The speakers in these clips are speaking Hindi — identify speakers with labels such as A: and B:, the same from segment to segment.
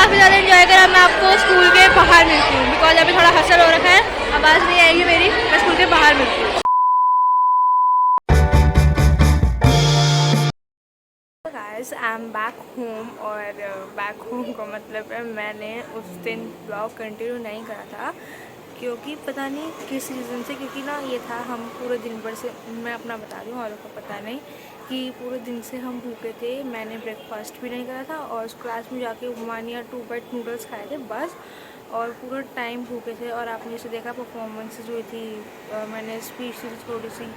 A: काफ़ी ज़्यादा एंजॉय करा। मैं आपको स्कूल के बाहर मिलती हूँ बिकॉज अभी थोड़ा हसल हो रखा है, आवाज़ नहीं आएगी मेरी, मैं स्कूल के बाहर मिलती हूँ। Guys I am back home, और बैक होम का मतलब है मैंने उस दिन ब्लॉग कंटिन्यू नहीं करा था क्योंकि पता नहीं किस रीज़न से, क्योंकि ना ये था हम पूरे दिन भर से, मैं अपना बता दूँ औरों को पता नहीं, कि पूरे दिन से हम भूखे थे। मैंने ब्रेकफास्ट भी नहीं करा था और क्लास में जाके 1 या 2 बाइट नूडल्स खाए थे बस, और पूरा टाइम भूखे थे। और आपने जैसे देखा परफॉर्मेंसेज हुई थी, मैंने स्पीच दी थी थोड़ी सी,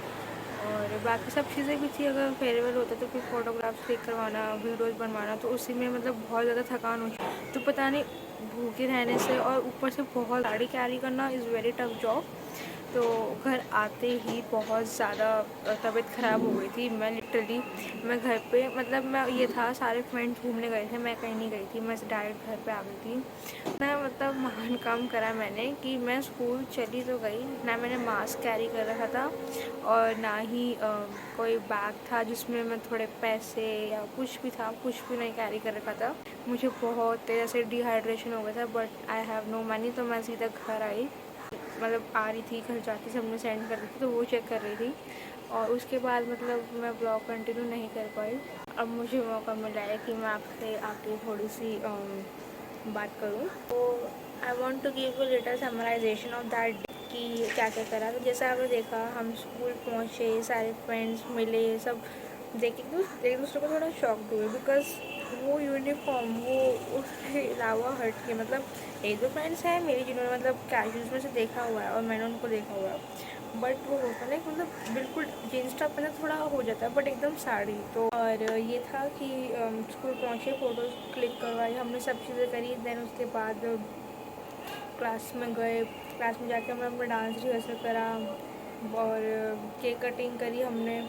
A: और बाकी सब चीज़ें भी थी। अगर फेयरवेल होता तो फिर फोटोग्राफ्स क्लिक करवाना, वीडियोज़ बनवाना, तो उसी में मतलब बहुत ज़्यादा थकान हो, तो पता नहीं भूखे रहने से और ऊपर से बहुत गाड़ी कैरी करना इज़ वेरी टफ जॉब। तो घर आते ही बहुत ज़्यादा तबीयत ख़राब हो गई थी। मैं लिटरली, मैं घर पे, मतलब मैं ये था सारे फ्रेंड्स घूमने गए थे, मैं कहीं नहीं गई थी, मैं डायरेक्ट घर पे आ गई थी। मैं मतलब महान काम करा मैंने कि मैं स्कूल चली तो गई ना, मैंने मास्क कैरी कर रखा था और ना ही कोई बैग था जिसमें मैं थोड़े पैसे या कुछ भी था, कुछ भी नहीं कैरी कर रखा था। मुझे बहुत तेज़ से डिहाइड्रेशन हो गया था, but I have no money, तो मैं सीधा घर आई, मतलब आ रही थी, घर जाके सबने सेंड कर दी थी तो वो चेक कर रही थी। और उसके बाद मतलब मैं ब्लॉग कंटिन्यू नहीं कर पाई। अब मुझे मौका मिला है कि मैं आपसे आके थोड़ी सी बात करूं, तो I want to give you little summarization of that कि क्या क्या करा। तो जैसा आपने देखा, हम स्कूल पहुंचे, सारे फ्रेंड्स मिले, सब देख एक दूसरे को थोड़ा शॉक हुए बिकॉज वो यूनिफॉर्म, वो उसके अलावा हट के, मतलब एक दो फ्रेंड्स हैं मेरी जिन्होंने मतलब कैजुअल्स में से देखा हुआ है और मैंने उनको देखा हुआ है, बट वो होता नहीं, मतलब बिल्कुल जीन्स टॉप में थोड़ा हो जाता है, बट एकदम साड़ी। तो और ये था कि स्कूल पहुँचे, फ़ोटोज़ क्लिक करवाई, हमने सब चीज़ें करी। देन उसके बाद क्लास में गए, क्लास में जाके हमने अपना डांस रिहर्सल करा और केक कटिंग करी हमने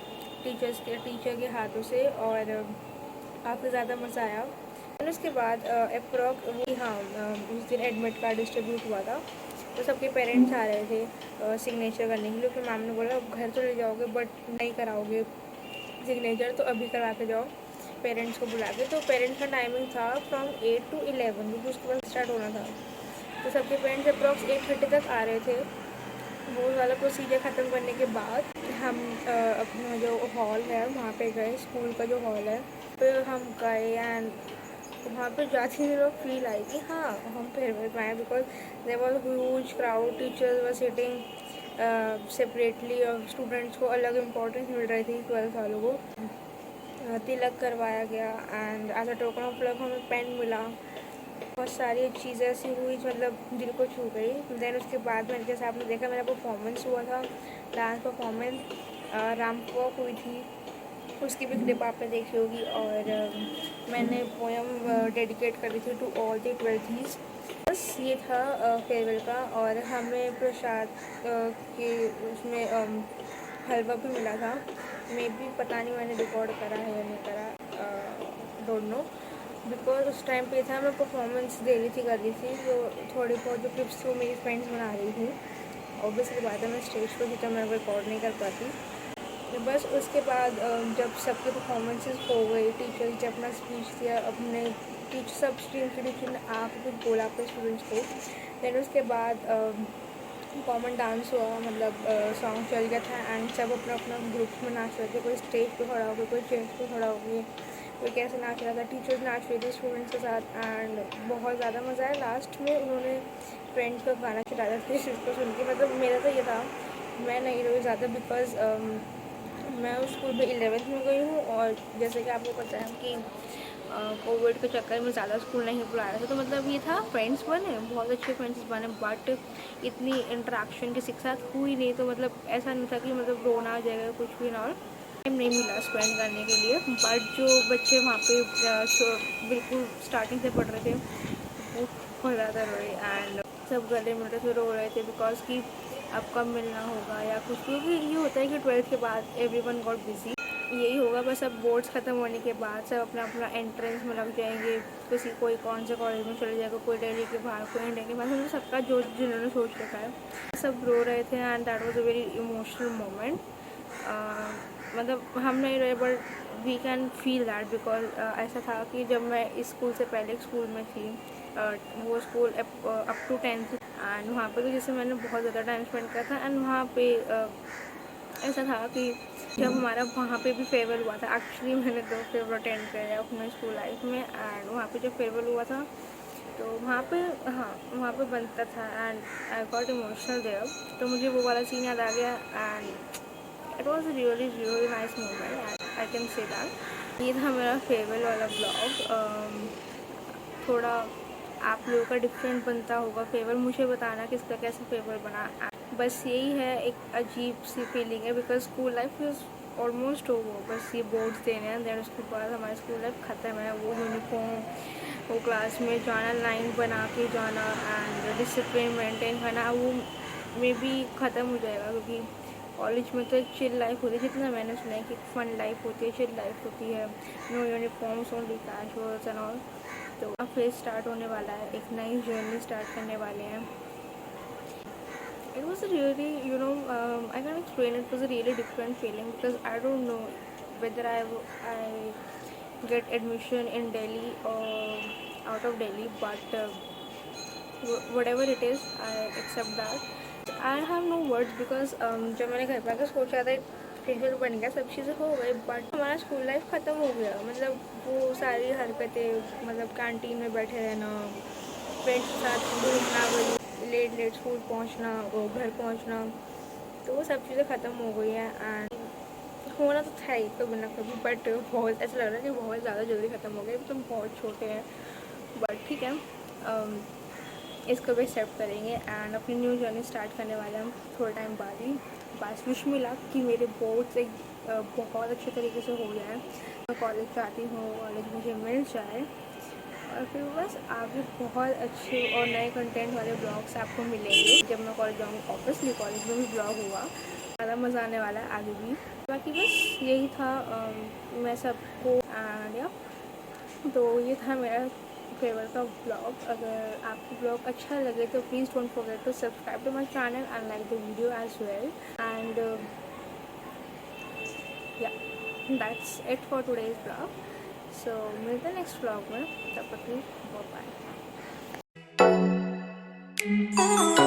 A: टीचर के हाथों से, और काफ़ी ज़्यादा मज़ा आया। और उसके बाद अप्रॉक्स वो, हाँ, उस दिन एडमिट कार्ड डिस्ट्रीब्यूट हुआ था, तो सबके पेरेंट्स आ रहे थे सिग्नेचर करने के लिए। फिर मैम ने बोला घर तो ले जाओगे बट नहीं कराओगे सिग्नेचर, तो अभी करवा के जाओ पेरेंट्स को बुला के। तो पेरेंट्स का टाइमिंग था फ्रॉम 8 to 11, क्योंकि उसके बाद स्टार्ट होना था। तो सबके पेरेंट्स अप्रॉक्स 8:30 तक आ रहे थे। वो वाला प्रोसीजर ख़त्म करने के बाद हम अपना जो हॉल है वहाँ पे गए, स्कूल का जो हॉल है, फिर हम गए एंड वहाँ पे जाते ही लोग फील आई कि हाँ हम फेयरवेल में आए, because there was huge crowd, teachers were sitting separately और स्टूडेंट्स को अलग इम्पोर्टेंस मिल रही थी 12 वालों को। तिलक करवाया गया and as a token of love हमें पेन मिला। बहुत सारी चीज़ें ऐसी हुई मतलब दिल को छू गई। देन उसके बाद मैंने, जैसे आपने देखा, मेरा परफॉर्मेंस हुआ था, डांस परफॉर्मेंस, राम वॉक हुई थी, उसकी भी क्लिप आपने देखी होगी। और मैंने पोएम डेडिकेट करी थी टू ऑल द 12th। बस ये था फेयरवेल का। और हमें प्रसाद के उसमें हलवा भी मिला था, मे भी पता नहीं मैंने रिकॉर्ड करा है या नहीं करा, डोंट नो, बिकॉज उस टाइम पे था मैं परफॉर्मेंस दे रही थी, कर रही थी, तो थोड़ी बहुत जो क्लिप्स थी वो मेरी फ्रेंड्स बना रही थी। ऑब्वियसली बात है मैं स्टेज पर थी तो मैं रिकॉर्ड नहीं कर पाती। तो बस उसके बाद जब सबके परफॉर्मेंसेस हो गए, टीचर्स ने अपना स्पीच दिया, अपने टीचर सब स्ट्रीम के टीचर ने आके कुछ बोला अपने स्टूडेंट्स को। देन उसके बाद कॉमन डांस हुआ, मतलब सॉन्ग चल गया था एंड सब अपना अपना ग्रुप्स में नाच रहे थे, कोई स्टेज पे खड़ा हो गया, कोई चेयर पे खड़ा हो गया, कोई कैसे नाच रहा था, टीचर्स नाच रही थी स्टूडेंट्स के साथ एंड बहुत ज़्यादा मज़ा आया। लास्ट में उन्होंने फ्रेंड्स को गाना चलाया था जिसको सुन के, मतलब मेरा तो ये था मैं नहीं रोई ज़्यादा, बिकॉज मैं उस स्कूल में 11th में गई हूँ, और जैसे कि आपको पता है कि कोविड के चक्कर में ज़्यादा स्कूल नहीं बुलाया था, तो मतलब ये था फ्रेंड्स बने, बहुत अच्छे फ्रेंड्स बने, बट इतनी इंटरेक्शन किसी के साथ हुई नहीं। तो मतलब ऐसा नहीं था कि मतलब रोना आ जाएगा कुछ भी ना, और टाइम नहीं मिला स्पेंड करने के लिए। बट जो बच्चे वहाँ पे बिल्कुल स्टार्टिंग से पढ़ रहे थे वो बहुत ज़्यादा रोए एंड सब गले मिल रहे थे, रो रहे थे, बिकॉज कि अब कब मिलना होगा या कुछ, क्योंकि ये होता है कि 12th के बाद एवरीवन गॉट बिजी। यही होगा बस, अब बोर्ड्स ख़त्म होने के बाद सब अपना अपना एंट्रेंस में लग जाएंगे, किसी कोई कौन से कॉलेज में चले जाएगा, कोई दिल्ली के बाहर, कोई इंडिया के बाहर, मतलब सबका जो जिन्होंने सोच रखा है। सब रो रहे थे and that was a very emotional moment. मतलब हम नहीं रहे but we can feel that because ऐसा था कि जब मैं इस स्कूल से पहले एक स्कूल में थी, वो school up to 10th, and वहाँ पे तो जैसे मैंने बहुत ज़्यादा टाइम स्पेंड किया था। एंड वहाँ पे ऐसा था कि जब हमारा वहाँ पे भी फेयरवेल हुआ था, एक्चुअली मैंने 2 फेयरवेल अटेंड किया अपने स्कूल लाइफ में। एंड वहाँ पे जब फेयरवेल हुआ था तो वहाँ पे, हाँ वहाँ पे बनता था and I got emotional there, तो मुझे वो वाला सीन याद आ गया। And it was really really nice moment, I can say that. ये था मेरा फेयरवेल वाला ब्लॉग। थोड़ा आप लोगों का डिफरेंट बनता होगा फेयरवेल, मुझे बताना कि इसका कैसा फेयरवेल बना। बस यही है, एक अजीब सी फीलिंग है because school life is almost over. बस ये बोर्ड्स देने हैं, देन उसके बाद हमारी स्कूल लाइफ ख़त्म है। वो यूनिफॉर्म, वो क्लास में जाना, लाइन बना के जाना एंड डिसिप्लिन मेंटेन करना, वो मे बी ख़त्म हो जाएगा। क्योंकि कॉलेज में तो एक चिल लाइफ होती है, जितना मैंने सुना है कि फन लाइफ होती है, चिल लाइफ होती है, no uniforms, only casuals and all. तो अब फिर स्टार्ट होने वाला है, एक नई जर्नी स्टार्ट करने वाले हैं। It was a really, I can't explain. It was a really different feeling because I don't know whether I get admission in Delhi or out of Delhi, but whatever it is, I accept that. I have no words because जब मैंने घर पे आकर सोचा था फेशियल बन गया, सब चीज़ें हो गई, बट हमारा स्कूल लाइफ ख़त्म हो गया। मतलब वो सारी हरकतें, मतलब कैंटीन में बैठे रहना, फ्रेंड्स के साथ घूमना, लेट लेट स्कूल पहुंचना, वो घर पहुंचना, तो वो सब चीज़ें ख़त्म हो गई हैं। एंड होना तो था ही कभी ना कभी, बट बहुत ऐसा लग रहा है कि बहुत ज़्यादा जल्दी ख़त्म हो गया। तो बहुत छोटे हैं, बट ठीक है, इसको भी एक्सेप्ट करेंगे एंड अपनी न्यू जर्नी स्टार्ट करने वाले हम थोड़े टाइम बाद ही। बस विश मिला कि मेरे बोर्ड्स एक बहुत अच्छे तरीके से हो जाए, मैं कॉलेज जाती हूँ, कॉलेज मुझे मिल जाए, और फिर बस आगे बहुत अच्छे और नए कंटेंट वाले ब्लॉग्स आपको मिलेंगे जब मैं कॉलेज जाऊँगी। ऑब्वियसली कॉलेज में भी ब्लॉग होगा, ज़्यादा मज़ा आने वाला है आगे भी। बाकी बस यही था, मैं सबको एंड या तो ये था मेरा फेवरेट का ब्लॉग। अगर आपको ब्लॉग अच्छा लगे तो please don't forget to subscribe to my channel and like the video as well. And yeah that's it for today's blog. So मिलते हैं नेक्स्ट ब्लॉग में, तब तक के लिए बाय बाय।